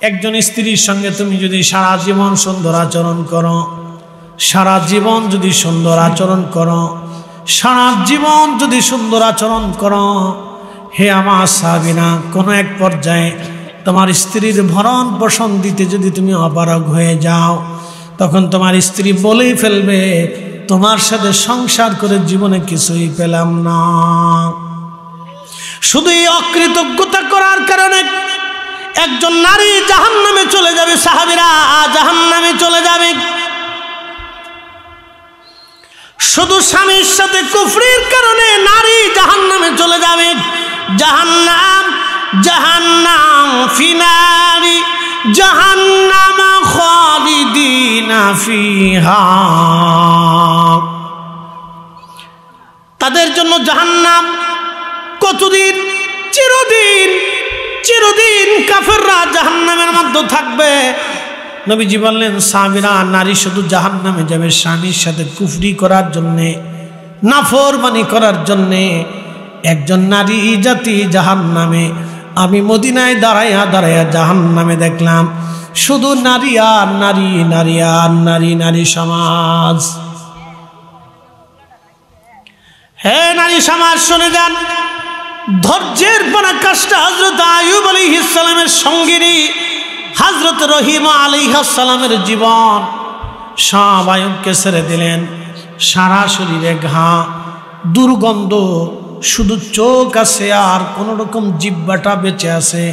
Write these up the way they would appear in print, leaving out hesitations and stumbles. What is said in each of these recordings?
একজন স্ত্রীর সঙ্গে তুমি যদি সারা জীবন সুন্দর আচরণ করো, সারা জীবন যদি সুন্দর আচরণ করো, সারা জীবন যদি সুন্দর আচরণ করো, হে আমার সাহাবীরা, কোনো এক পর্যায়ে তোমার স্ত্রীর ভরণ পোষণ দিতে যদি তুমি অপারগ হয়ে যাও, তখন তোমার স্ত্রী বলেই ফেলবে, তোমার সাথে সংসার করে জীবনে কিছুই পেলাম না। শুধু এই অকৃতজ্ঞতা করার কারণে একজন নারী জাহান্নামে চলে যাবে। সাহাবীরা জাহান্নামে চলে যাবে। শুধু স্বামীর সাথে কুফরির কারণে নারী জাহান্নামে চলে যাবে। জাহান্নাম জাহান্নাম ফিনারি জাহান্নাম খালিদিনা ফিহা, তাদের জন্য জাহান্নাম কতদিন? চিরদিন। চিরদিন কাফেররা জাহান্নামের মধ্যে থাকবে। নবীজি বললেন, সাহাবীরা, নারী শুধু জাহান্নামে যাবে স্বামীর সাথে কুফরি করার জন্যে, নাফরমানি করার জন্যে। একজন নারী জাতি জাহান্নামে। আমি মদিনায় দাঁড়াইয়া দাঁড়াইয়া জাহান্নামে দেখলাম শুধু নারী আর নারী, নারী আর নারী, নারী সমাজ। হে নারী সমাজ, শুনে যান, ধৈর্যের পরাকাষ্ঠা হযরত আইয়ুব আলাইহিস সালামের সঙ্গিনী হযরত রহিমা আলাইহিস সালামের জীবন। সব আইয়ুবকে ছেড়ে দিলেন। সারা শরীরে ঘা, দুর্গন্ধ, শুধু চোখ আছে আর কোন রকম জিহ্বাটা বেঁচে আছে,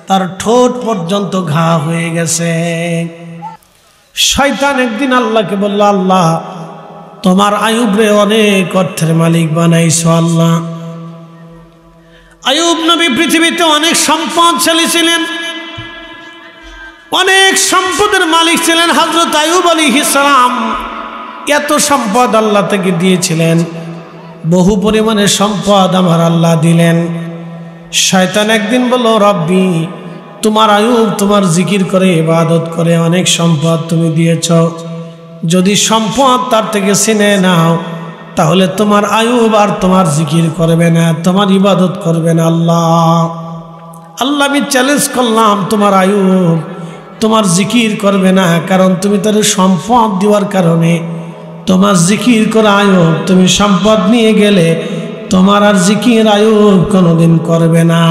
তার ঠোঁট পর্যন্ত ঘা হয়ে গেছে। শয়তান একদিন আল্লাহকে বলল, আল্লাহ, তোমার আইয়ুবরে অনেক অর্থের মালিক বানাইছো আল্লাহ। আইয়ুব নবী পৃথিবীতে অনেক সম্পদশালী ছিলেন, অনেক সম্পদের মালিক ছিলেন। হযরত আইয়ুব আলাইহিস সালাম এত সম্পদ আল্লাহ থেকে দিয়েছিলেন, বহু পরিমাণে সম্পদ আমার আল্লাহ দিলেন। শয়তান একদিন বলল, রব্বি, তোমার আইয়ুব তোমার জিকির করে ইবাদত করে অনেক সম্পদ তুমি দিয়েছ, যদি সম্পদ তার থেকে ছিনে নাও তাহলে তোমার আইয়ুব আর তোমার জিকির করবে না, তোমার ইবাদত করবে না। আল্লাহ, আমি চ্যালেঞ্জ করলাম, তোমার আইয়ুব তোমার জিকির করবে না, কারণ তুমি তার সম্পদ দেওয়ার কারণে তোমার জিকির করা আইয়ুব, তুমি সম্পদ নিয়ে গেলে তোমার আর জিকির আইয়ুব কোনোদিন করবে না।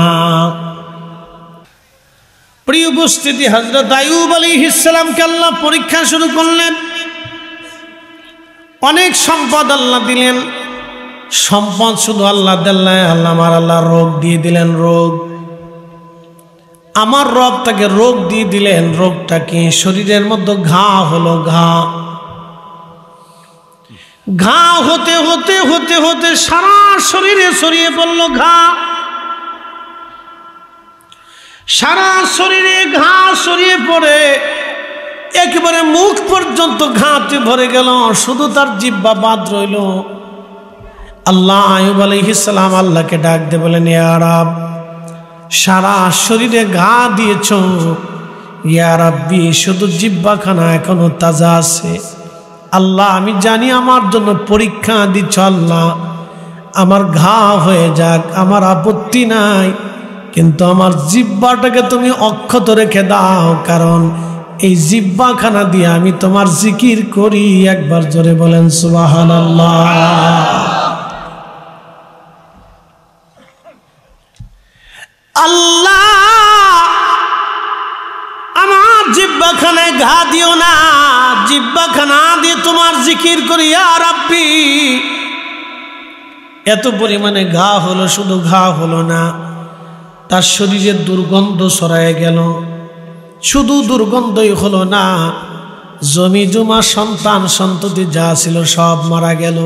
প্রিয় উপস্থিতি, হযরত আইয়ুব আলাইহিস সালামকে আল্লাহ পরীক্ষা শুরু করলেন। অনেক সম্পদ আল্লাহ দিলেন। সম্পদ শুধু আল্লাহ দিলেন, আল্লাহ রোগ দিয়ে দিলেন। রোগ, আমার রব তাকে রোগ দিয়ে দিলেন। রোগটা কি? শরীরের মধ্যে ঘা হলো। ঘা হতে হতে হতে হতে সারা শরীরে ছড়িয়ে পড়ল ঘা। সারা শরীরে ঘা ছড়িয়ে পড়ে একেবারে মুখ পর্যন্ত ঘাতে ভরে গেল, শুধু তার জিহ্বা বাদ রইল। আল্লাহ আইয়ুব আলাইহিস সালাম আল্লাহকে ডাক দিয়ে বলেন, ইয়া রব, সারা শরীরে ঘা দিয়েছ, ইয়া রাব্বি, শুধু জিহ্বাখানা এখনো তাজা আছে। আল্লাহ, আমি জানি আমার জন্য পরীক্ষা দিচ্ছ। আল্লাহ, আমার ঘা হয়ে যাক, আমার আপত্তি নাই, কিন্তু আমার জিহ্বাটাকে তুমি অক্ষত রেখে দাও, কারণ এই জিহ্বাখানা দিয়ে আমি তোমার জিকির করি। একবার জোরে বলেন সুবহানাল্লাহ। আল্লাহ, আমার জিহ্বাখানায় ঘা দিও না, জিহ্বাখানা দিয়ে তোমার জিকির করি। ইয়া রাব্বি, এত পরিমাণে ঘা হলো, শুধু ঘা হলো না, তার শরীরে দুর্গন্ধ ছড়ায় গেল। শুধু দুর্গন্ধই হলো না, জমি জমা সন্তান সন্ততি যা ছিল সব মারা গেল।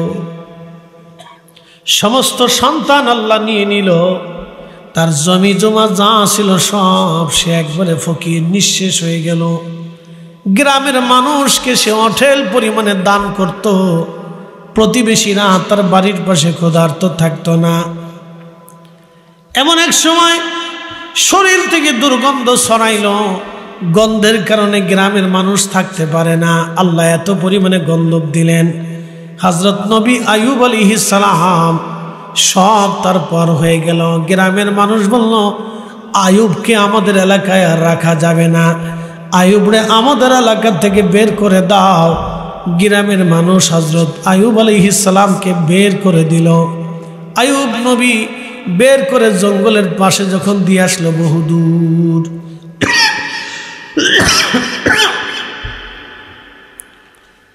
সমস্ত সন্তান আল্লাহ নিয়ে নিল, তার জমি জমা যা ছিল সব সে একবারে ফকির, নিঃশেষ হয়ে গেল। গ্রামের মানুষকে সে অঢেল পরিমাণে দান করত, প্রতিবেশীরা তার বাড়ির পাশে ক্ষুধার্ত থাকতো না। এমন এক সময় শরীর থেকে দুর্গন্ধ ছড়াইল, গন্ধের কারণে গ্রামের মানুষ থাকতে পারে না। আল্লাহ এত পরিমাণে গন্ধব দিলেন, হযরত নবী আইয়ুব আলাইহিস সালাম সব তারপর হয়ে গেল। গ্রামের মানুষ বলল, আয়ুবকে আমাদের এলাকায় আর রাখা যাবে না, আয়ুবরে আমাদের এলাকা থেকে বের করে দাও। গ্রামের মানুষ হযরত আয়ুব আলাইহিস সালামকে বের করে দিল। আয়ুব নবী বের করে জঙ্গলের পাশে যখন দিয়ে আসলো, বহুদূর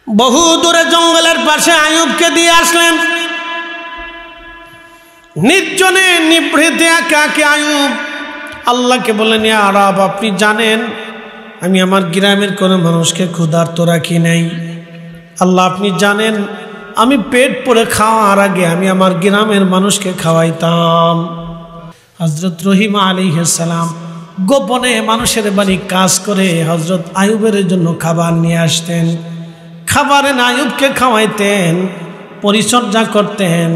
বহু দূরে জঙ্গলের পাশে আয়ুবকে দিয়ে আসলেন। নির্জনে নিভৃতে একা একা আয়ুব আল্লাহকে বলেন, ইয়া রব, আপনি জানেন আমি আমার গ্রামের কোনো মানুষকে ক্ষুধার্ত রাখি নাই। আল্লাহ, আপনি জানেন আমি পেট পরে খাওয়ার আগে আমি আমার গ্রামের মানুষকে খাওয়াইতাম। হযরত রহিমা আলাইহিস সালাম গোপনে মানুষের বাড়ি কাজ করে হযরত আয়ুবের জন্য খাবার নিয়ে আসতেন। খাবারে আয়ুবকে খাওয়াইতেন, পরিচর্যা করতেন,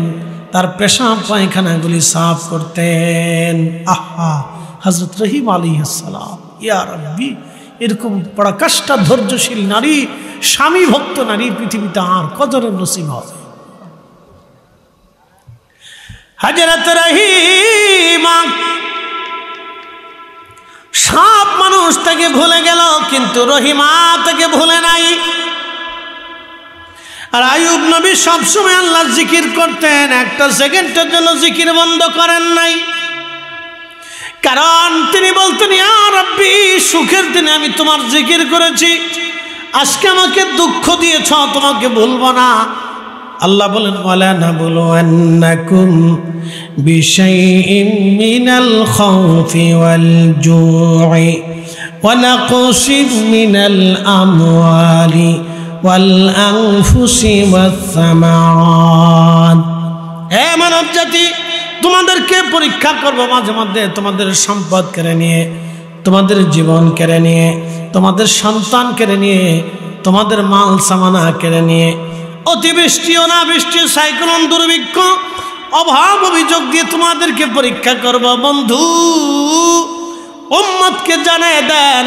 তার পেশাব পায়খানাগুলি সাফ করতেন। আহা, হযরত রহিমা আলাইহিস সালাম, ইয়া রাব্বি, এরকম পরাকাষ্ঠা ধৈর্যশীল নারী, স্বামী ভক্ত নারী পৃথিবীতে আর কজনের নসিব হবে? হযরত রহিমা সব মানুষ তাকে ভুলে গেল, কিন্তু রহিমা তাকে ভুলে নাই। আর আয়ুব নবী সবসময় আল্লাহর জিকির করতেন, একটা সেকেন্ডের জন্য জিকির বন্ধ করেন নাই। কারণ তিনি বলতেন, ইয়া রাব্বি, সুখের দিনে আমি তোমার জিকির করেছি, আজকে আমাকে দুঃখ দিয়েছ, তোমাকে ভুলবো না। আল্লাহ বলেন, ওয়ালা নাবলুওয়ান্নাকুম বিশাইইম মিনাল খাউফি ওয়াল জু'i ওয়া নাকসিম মিনাল আমওয়ালি ওয়াল আনফুসি ওয়াস সামারাত। হে মানব জাতি, তোমাদেরকে পরীক্ষা করব মাঝে মধ্যে, তোমাদের সম্পদ কেড়ে নিয়ে, তোমাদের জীবন কেড়ে নিয়ে, তোমাদের সন্তান কেড়ে নিয়ে, তোমাদের মাল সামানা কেড়ে নিয়ে, অতিবৃষ্টি অনাবৃষ্টি, সাইক্লোন, দুর্ভিক্ষ, অভাব অভিযোগ দিয়ে তোমাদেরকে পরীক্ষা করব। বন্ধু, উম্মতকে জানিয়ে দেন,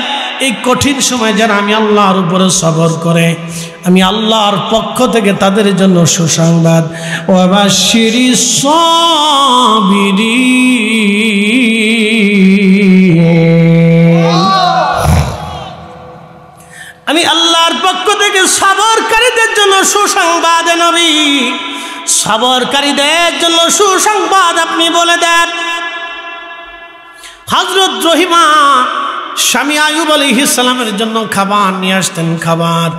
এই কঠিন সময় যারা আমি আল্লাহর উপরে সবর করে, আমি আল্লাহর পক্ষ থেকে তাদের জন্য সুসংবাদ, ওয়াবাশশিরিস সাবিরিন, আমি আল্লাহর পক্ষ থেকে সবরকারীদের জন্য সুসংবাদ। নবী, সবরকারীদের জন্য সুসংবাদ আপনি বলে দেন। হযরত রহিমা স্বামী আয়ুব আলাইহিস সালামের জন্য খাবার নিয়ে আসতেন। খাবার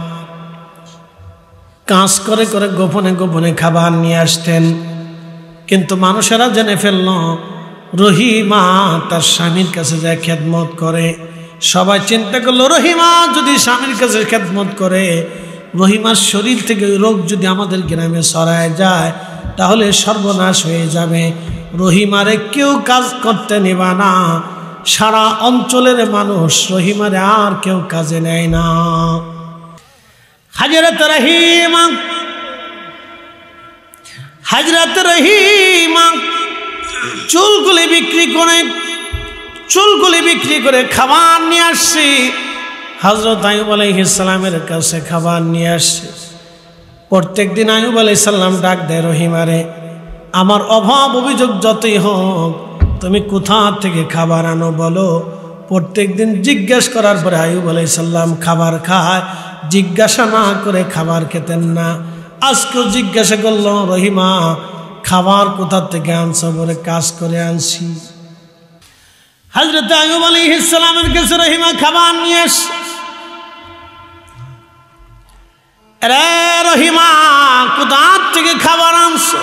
কাজ করে করে গোপনে গোপনে খাবার নিয়ে আসতেন, কিন্তু মানুষেরা জেনে ফেলল রহিমা তার স্বামীর কাছে যায় খেদমত করে। সবাই চিন্তা করলো, রহিমা যদি স্বামীর কাছে খেদমত করে, রহিমার শরীর থেকে রোগ যদি আমাদের গ্রামে ছড়ায় যায়, তাহলে সর্বনাশ হয়ে যাবে। রহিমারে কেউ কাজ করতে নেবা না, সারা অঞ্চলের মানুষ রহিমারে আর কেউ কাজে নেয় না। হযরত রহিমা চুলগুলি বিক্রি করে খাবার নিয়ে আসছি। হযরত আয়ুব আলাইহিস সালামের কাছে খাবার নিয়ে আসছে। প্রত্যেক দিন আয়ুব আলাইহিস সালাম ডাক দেয়, রহিমারে, আমার অভাব অভিযোগ যতই হোক, তুমি কোথা থেকে খাবার আনো বলো। প্রত্যেক দিন জিজ্ঞাসা করার পরে আয়ুব আলাইহিস সালাম খাবার খায়, জিজ্ঞাসা না করে খাবার খেতেন না। আজকেও জিজ্ঞাসা করলো, রহিমা খাবার কোথা থেকে আনছো? বলে, কাজ করে আনছি। হযরত আয়ুব আলাইহিস সালামের কাছে রহিমা খাবার নিয়ে আসে। রে রহিমা, কোথা থেকে খাবার আনছো?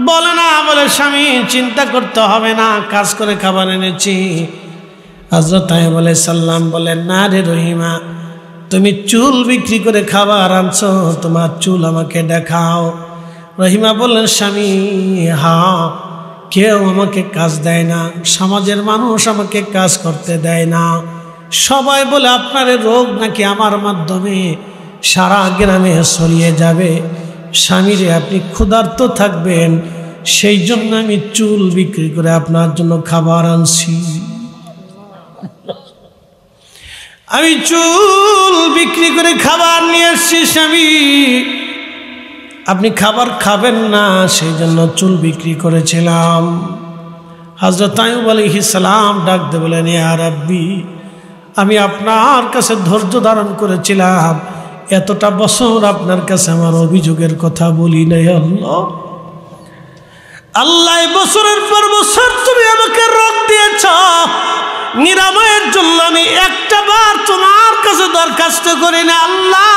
বলে না, বলে স্বামী চিন্তা করতে হবে না, কাজ করে খাবার এনেছি। হযরত আয়ুব আলাইহিস সালাম বলেন, না রে রহিমা, তুমি চুল বিক্রি করে খাবার আনছো, তোমার চুল আমাকে দেখাও। রহিমা বললেন, স্বামী, হ্যাঁ, কেউ আমাকে কাজ দেয় না, সমাজের মানুষ আমাকে কাজ করতে দেয় না। সবাই বলে আপনার রোগ নাকি আমার মাধ্যমে সারা গ্রামে ছড়িয়ে যাবে। স্বামীরে, আপনি ক্ষুধার্ত থাকবেন, সেই জন্য আমি চুল বিক্রি করে আপনার জন্য খাবার আনছি। আমি চুল বিক্রি করে খাবার নিয়ে আসছি স্বামী, আপনি খাবার খাবেন না, সেই জন্য চুল বিক্রি করেছিলাম। হযরত আইয়ুব আলাইহিস সালাম ডাক দিয়ে বলেন, ইয়া রাব্বি, আমি আপনার কাছে ধৈর্য ধারণ করেছিলাম, এতটা বছর আপনার কাছে আমার অভিযোগের কথা বলি নাই। আল্লাহ বছরের পর বছর তুমি আমাকে রোগ দিয়েছ, নিরাময়ের জন্য আমি একটা বার তোমার কাছে দরখাস্ত করি না। আল্লাহ,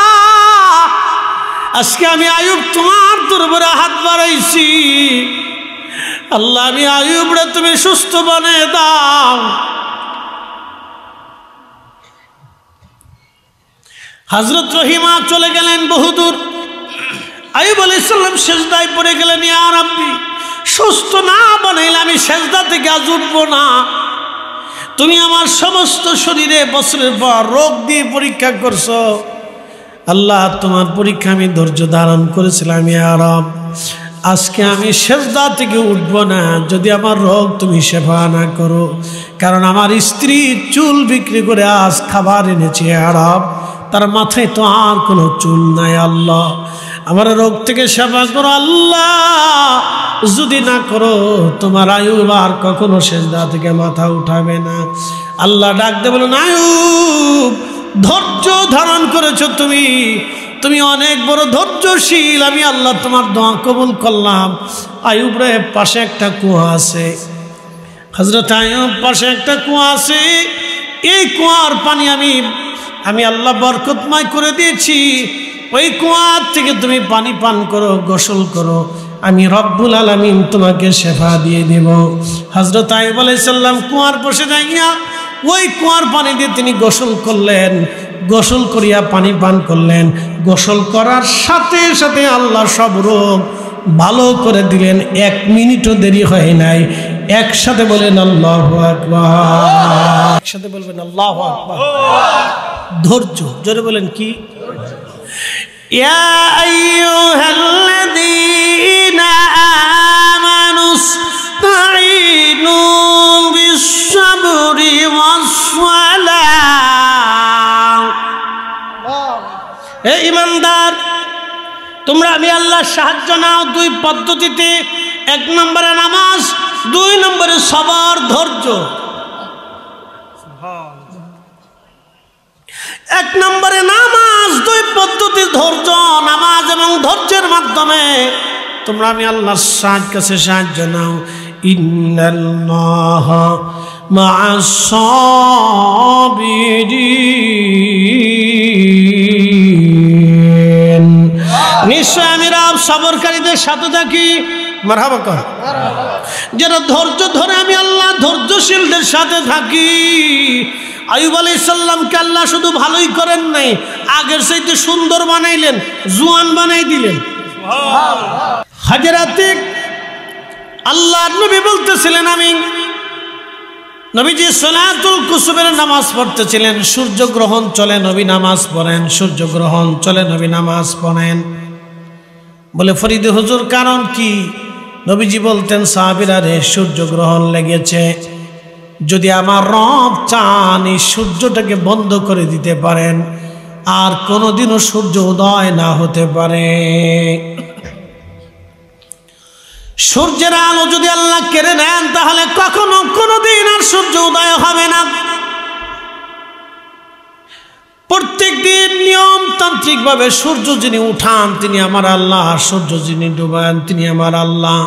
আজকে আমি আইয়ুব তোমার দরবারে হাত বাড়াইছি। আল্লাহ, আমি আইয়ুবরে তুমি সুস্থ বানিয়ে দাও। হযরত রহিমা চলে গেলেন বহুদূর। আইয়ুব আলাইহিস সালাম সিজদায় পড়ে গেলেন, ইয়া রাব্বি, সুস্থ না বানাইলে আমি সিজদা থেকে আজ উঠবো না। তুমি আমার সমস্ত শরীরে বছরের পর রোগ দিয়ে পরীক্ষা করছো। আল্লাহ, তোমার পরীক্ষা আমি ধৈর্য ধারণ করেছিলাম। ইয়া রব, আজকে আমি সিজদা থেকে উঠবো না যদি আমার রোগ তুমি শেফা না করো। কারণ আমার স্ত্রী চুল বিক্রি করে আজ খাবার এনেছে। ইয়া রব, তার মাথায় তো আর কোনো চুল নাই। আল্লাহ, আমার রোগ থেকে সেবা করো। আল্লাহ, যদি না করো তোমার আইয়ুব আর কখনো সিজদা থেকে মাথা উঠাবে না। আল্লাহ ডাক দিয়ে বলেন, আইয়ুব, ধৈর্য ধারণ করেছো তুমি অনেক বড় ধৈর্যশীল। আমি আল্লাহ তোমার দোয়া কবুল করলাম। আইয়ুব রে, পাশে একটা কুয়া আছে। হযরত আইয়ুব, পাশে একটা কুয়া আছে। এই কুয়ার পানি আমি আল্লাহ বরকতময় করে দিয়েছি। ওই কুয়ার থেকে তুমি পানি পান করো, গোসল করো, আমি রব্বুল আলামিন তোমাকে শেফা দিয়ে দেব। হযরত আইয়ুব আলাইহিস সালাম কুয়ার বসে যাইয়া ওই কুয়ার পানি দিয়ে তিনি গোসল করলেন। গোসল করিয়া পানি পান করলেন। গোসল করার সাথে সাথে আল্লাহ সব রোগ ভালো করে দিলেন। 1 মিনিটও দেরি হয় নাই। একসাথে বলেন আল্লাহু আকবার। একসাথে বলবেন আল্লাহু আকবার। ধৈর্য, জোরে বলেন কি? ইয়া আইয়ুহাল্লাযীনা আমানুস্তাঈনু বিস-সাবরি ওয়াস-সালাহ। হে ঈমানদার, তোমরা আমি আল্লাহর সাহায্য নাও 2 পদ্ধতিতে। 1 নম্বরে নামাজ, 2 নম্বরে সবর, ধৈর্য। 1 নম্বরে নামাজ, 2 পদ্ধতি, ধৈর্য। নামাজ এবং ধৈর্যের মাধ্যমে তোমরা আমি আল্লাহর কাছে সাহায্য নাও। ইন্নাল্লাহা মা'আস সাবিরিন, নিশ্চয় আমি রব সবরকারীদের সাথে থাকি। মারহাবা কর। যারা ধৈর্য ধরে আমি আল্লাহ ধৈর্যশীলদের সাথে থাকি। আইয়ুব আলাইহিস সালামকে আল্লাহ শুধু ভালোই করেন নাই, আগের চাইতে সুন্দর বানাইলেন, জোয়ান বানাই দিলেন। হাজরাতে আল্লাহর নবী বলতেছিলেন, আমি নবীজি সালাতুল কুসুফের নামাজ পড়তেছিলেন। সূর্যগ্রহণ চলে, নবী নামাজ পড়েন। সূর্যগ্রহণ চলে, নবী নামাজ পড়েন। বলে, ফরিদে হুজুর, কারণ কি? নবীজি বলতেন, সাহাবীরা রে, সূর্যগ্রহণ লেগেছে। যদি আমার রব চান এই সূর্যটাকে বন্ধ করে দিতে পারেন, আর কোনোদিনও সূর্য উদয় না হতে পারে। সূর্যের আলো যদি আল্লাহ কেড়ে নেন, তাহলে কখনো কোনোদিন আর সূর্য উদয় হবে না। প্রত্যেক দিন নিয়মতান্ত্রিক ভাবে সূর্য যিনি উঠান তিনি আমার আল্লাহ, আর সূর্য যিনি ডুবান তিনি আমার আল্লাহ।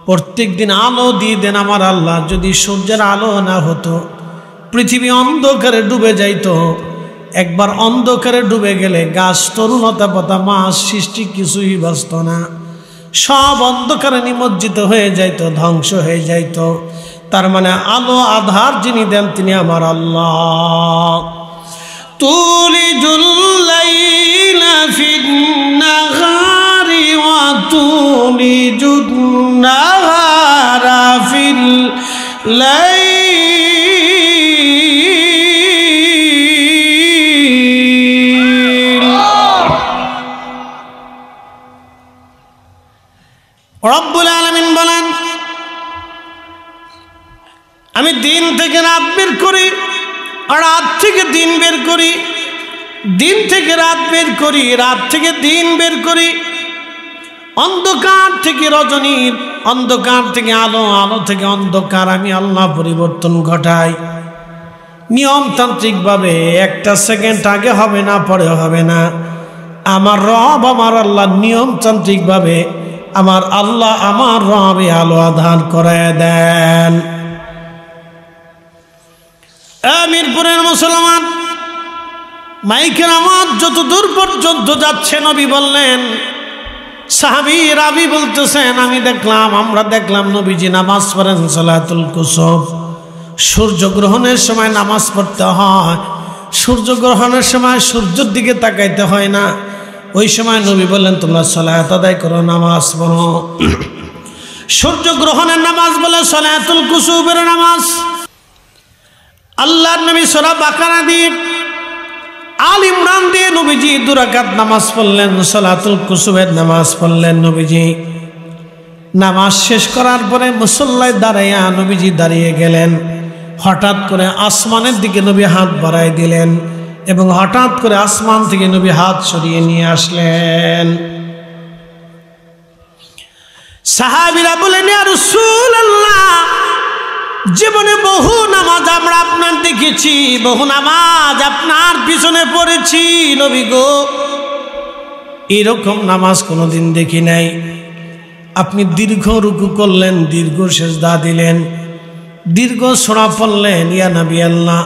প্রত্যেক দিন আলো দিয়ে দেন আমার আল্লাহ। যদি সূর্যের আলো না হতো, পৃথিবী অন্ধকারে ডুবে যাইতো। একবার অন্ধকারে ডুবে গেলে গাছ, তরুলতা পাতা, মাছ, সৃষ্টি কিছুই বাঁচত না। সব অন্ধকারে নিমজ্জিত হয়ে যাইতো, ধ্বংস হয়ে যাইতো। তার মানে আলো আধার যিনি দেন তিনি আমার আল্লাহ। তুলিজুল লাইলা ফিন-নাহারি ওয়া তুলিজুন নাহারা ফিল লাইল। রব্বুল আলামিন বলেন, আমি দিন থেকে রাত বের করি, রাত থেকে দিন বের করি, দিন থেকে রাত বের করি, রাত থেকে দিন বের করি, অন্ধকার থেকে রজনীর অন্ধকার থেকে আলো, আলো থেকে অন্ধকার আমি আল্লাহ পরিবর্তন ঘটাই। নিয়মতান্ত্রিকভাবে একটা সেকেন্ড আগে হবে না, পরে হবে না। আমার রব আমার আল্লাহ নিয়মতান্ত্রিকভাবে আমার আল্লাহ আমার রবে আলো আধার করে দেন। মিরপুরের মুসলমান, মাইকের আওয়াজ যত দূর পর্যন্ত যাচ্ছে নবী বললেন, সাহাবী রাবি বলতেছেন আমরা দেখলাম নবীজি নামাজ পড়েন সালাতুল কুসুফ। সূর্যগ্রহণের সময় নামাজ পড়তে হয়, সূর্যগ্রহণের সময় সূর্যের দিকে তাকাইতে হয় না। ওই সময় নবী বললেন তোমরা সালাত আদায় করো, নামাজ পড়ো। সূর্যগ্রহণের নামাজ বলে সালাতুল কুসুফের নামাজ। আল্লাহর নবী সূরা বাকারা দিয়ে আল ইমরান দিয়ে নবীজি 2 রাকাত নামাজ পড়লেন, সালাতুল কুসুফের নামাজ পড়লেন। নবীজি নামাজ শেষ করার পরে মুসল্লায় দাঁড়াইয়া নবীজি দাঁড়িয়ে গেলেন। হঠাৎ করে আসমানের দিকে নবী হাত বাড়াই দিলেন এবং হঠাৎ করে আসমান থেকে নবী হাত সরিয়ে নিয়ে আসলেন। সাহাবীরা বলেন, ইয়া রাসূলুল্লাহ, জীবনে বহু নামাজ আমরা আপনার দেখেছি, বহু নামাজ আপনার পিছনে পড়েছি নবী গো, এরকম নামাজ কোনোদিন দেখি নাই। আপনি দীর্ঘ রুকু করলেন, দীর্ঘ সেজদা দিলেন, দীর্ঘ সূরা পড়লেন, ইয়া নবী আল্লাহ।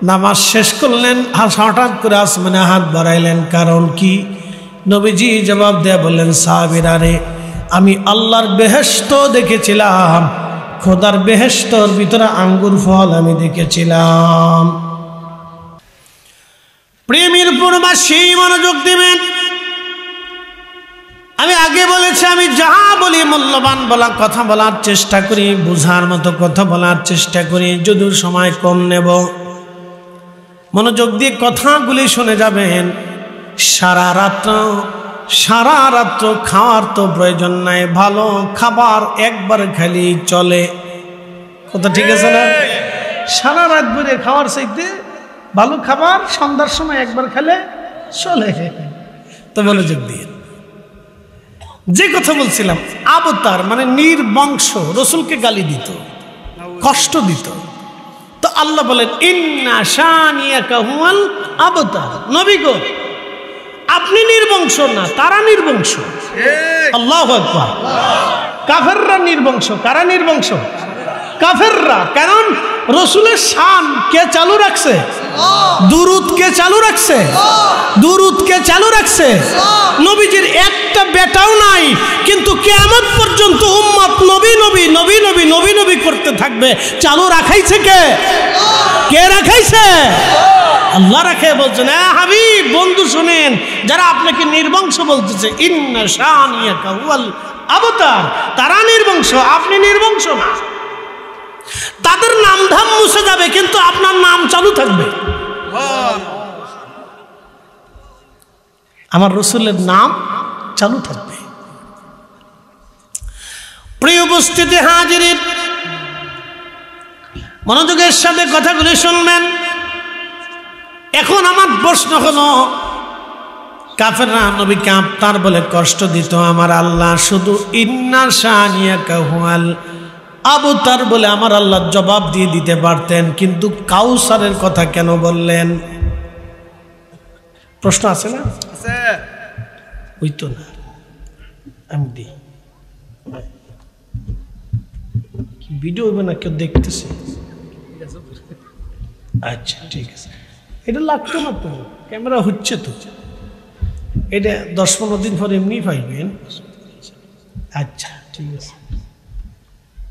নামাজ শেষ করলেন, হঠাৎ করে আসমানে হাত বাড়াইলেন, কারণ কি? নবীজি জবাব দেয়া বললেন, সাহাবীরা রে, আমি আল্লাহর বেহেশত দেখেছিলাম, খোদার বেহেশতর ভিতরে আঙ্গুর ফল আমি দেখেছিলাম। প্রেমের পূর্বাসী মনোযোগ দিবেন। আমি আগে বলেছি, আমি যাহা বলি মূল্যবান বলা কথা বলার চেষ্টা করি, বুঝার মতো কথা বলার চেষ্টা করি, যদিও সময় কম নেব। মনোযোগ দিয়ে কথাগুলি শুনে যাবেন। সারা রাত্র খাওয়ার তো প্রয়োজন নাই, ভালো খাবার একবার খালি চলে। কথা ঠিক আছে না? সারা রাত ধরে খাওয়ার চাইতে ভালো খাবার সন্ধ্যার সময় একবার খেলে চলে। তো মনোযোগ দিয়ে যে কথা বলছিলাম, আবতার মানে নির্বংশ রসুলকে গালি দিত, কষ্ট দিত। তো আল্লাহ বলেন, ইন্না শানিয়াকা হুয়াল আবতার। নবী গো, আপনি নির্বংশ না, তারা নির্বংশ। আল্লাহু আকবার। কাফেররা নির্বংশ। কারা নির্বংশ? কাফেররা। কারণ রসুলের শান কে চালু রাখছে? দুরূদ কে চালু রাখছে? দুরূদ কে চালু রাখছে? নবীজির একটা বেটাও নাই, কিন্তু কিয়ামত পর্যন্ত উম্মত নবী নবী নবী নবী নবী নবী করতে থাকবে। চালু রাখাইছে কে? কে রাখাইছে? আল্লাহ রাখে। বলছেন, হাবিব বন্ধু শুনেন, যারা আপনাকে নির্বংশ বলতেছে, ইন্না শানিয়াকা হুয়াল আবতার, তারা নির্বংশ, আপনি নির্বংশ না। তাদের নাম ধাম মুছে যাবে, কিন্তু আপনার নাম চালু থাকবে। আমার রসুলের নাম চালু থাকবে। প্রিয় উপস্থিতি হাজিরিন, মনোযোগের সাথে কথাগুলি শুনবেন। এখন আমার প্রশ্ন হলো, কাফেররা নবীকে আবতার বলে কষ্ট দিত, আমার আল্লাহ শুধু ইন্না শানিয়াকা হুয়াল আবতার বলে আমার আল্লাহ জবাব দিয়ে দিতে পারতেন, কিন্তু কাউসারের কথা কেন বললেন? প্রশ্ন আছে না? ওই তো না, আমি দিই ভিডিও হবে না, কেউ দেখতেছে? আচ্ছা ঠিক আছে, এটা লাগতো না তো, ক্যামেরা হচ্ছে তো, এটা 10-15 দিন পর এমনি পাইবেন। আচ্ছা ঠিক আছে,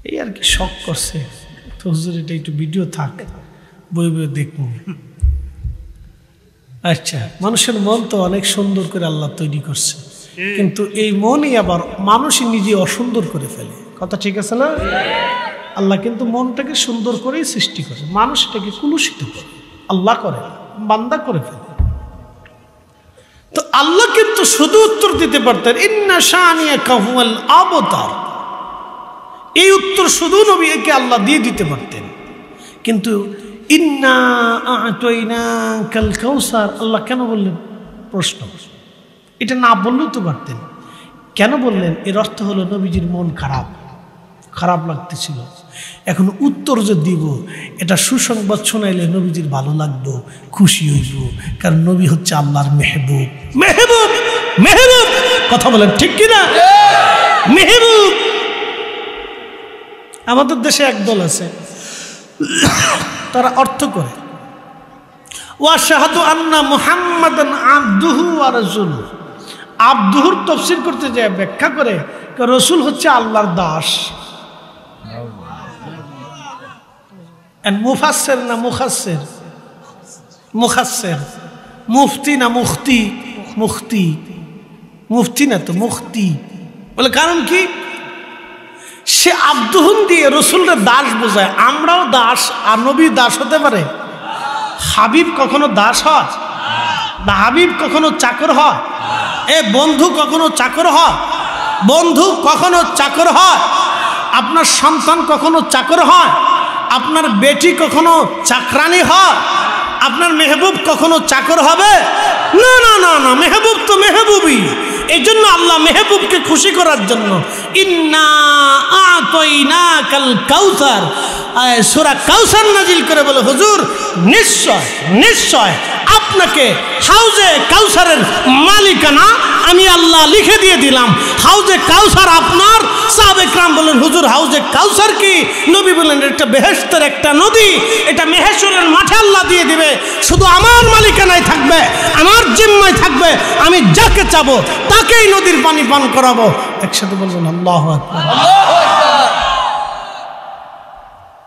এই আর কি শখ করছে তো হুজুর, এটা একটু ভিডিও থাক, বই বই দেখুন। আচ্ছা, মানুষের মন তো অনেক সুন্দর করে আল্লাহ তৈরি করছে, কিন্তু এই মনই আবার মানুষই নিজে অসুন্দর করে ফেলে। কথা ঠিক আছে না? আল্লাহ কিন্তু মনটাকে সুন্দর করেই সৃষ্টি করে, মানুষ এটাকে কুলুষিত করে, আল্লাহ করে, বান্দা করে ফেলে। তো আল্লাহ কিন্তু শুধু উত্তর দিতে পারতেন, ইন্না শানিয়াকা হুয়াল আবতার। এই উত্তর শুধু নবীকে আল্লাহ দিয়ে দিতে পারতেন, কিন্তু ইন্না আ'তাইনাকাল কাউসার আল্লাহ কেন বললেন? প্রশ্ন। এটা না বললেও তো পারতেন, কেন বললেন? এর অর্থ হলো নবীজির মন খারাপ, খারাপ লাগতেছিল। এখন উত্তর যে দিব, এটা সুসংবাদ শোনাইলে নবীজির ভালো লাগবো, খুশি হইব, কারণ নবী হচ্ছে আল্লাহর মেহবুব। মেহবুব মেহবুব, কথা বলেন ঠিক কিনা? মেহবুব। আমাদের দেশে একদল আছে, তারা অর্থ করে ওয়াশহাদু আন্না মুহাম্মাদান আবদুহু ওয়া রাসূলুহু। আবদুহুর তাফসীর করতে যায় ব্যাখ্যা করে রাসূল হচ্ছে আল্লাহর দাস। মুফাসসির না মুখাসসির? মুখাসসির। মুফতি না মুখতি? মুখতি। মুফতি না তো মুখতি বলে। কারণ কি? সে আব্দুহুন দিয়ে রসুলের দাস বোঝায়। আমরাও দাস, আর নবী দাস হতে পারে? হাবিব কখনো দাস হয়? বা হাবিব কখনো চাকর হয়? এ বন্ধু কখনো চাকর হয়? বন্ধু কখনো চাকর হয়? আপনার সন্তান কখনো চাকর হয়? আপনার বেটি কখনো চাকরানি হয়? আপনার মেহবুব কখনো চাকর হবে? না না না না, মেহবুব তো মেহবুবই। এই জন্য আল্লাহ মেহবুবকে খুশি করার জন্য ইন্না আতাইনাকাল কাউসার, সূরা কাউসার নাজিল করে বলে, হুজুর নিশ্চয় নিশ্চয় আপনাকে হাউজে কাউসারের মালিকানা আমি আল্লাহ লিখে দিয়ে দিলাম। হাউজে কাউসার আপনার। সাহাবে کرام বলেন, হুজুর হাউজে কাউসার কি? নবী বলেন, এটা বেহেশতের একটা নদী, এটা মেহেশ্বরের মাঠে আল্লাহ দিয়ে দিবে, শুধু আমার মালিকানায় থাকবে, আমার জিম্মায় থাকবে, আমি যাকে চাবো তাকেই নদীর পানি পান করাবো। একসাথে বলবেন আল্লাহু আকবার।